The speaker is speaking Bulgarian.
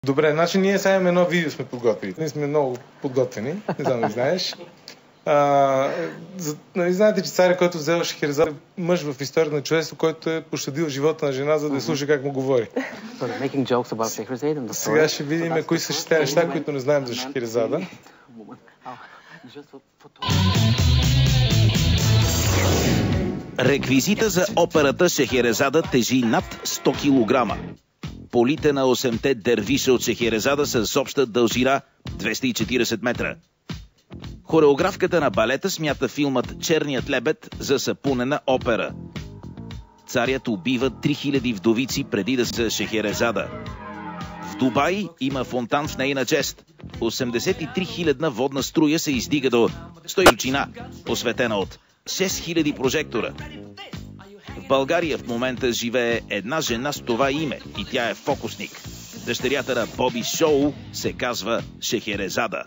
Добре, значи ние сега имаме едно видео сме подготвили. Ние сме много подготвени, не знам да знаеш. Знаете, че царя, който взел Шехерезада, е мъж в историята на човечеството, който е пощадил живота на жена, за да слуша как му говори. Сега ще видим кои са шесте неща, които не знаем за Шехерезада. Реквизита за операта Шехерезада тежи над 100 кг. Полите на 8-те дервиша от Шехерезада са с обща дължина 240 метра. Хореографката на балета смята филмът «Черният лебед» за сапунена опера. Царят убива 3000 вдовици преди да са Шехерезада. В Дубай има фонтан в нейна чест. 83-хилядна водна струя се издига до стоичина, осветена от 6000 прожектора. В България в момента живее една жена с това име и тя е фокусник. Дъщерята на Боби Шоу се казва Шехерезада.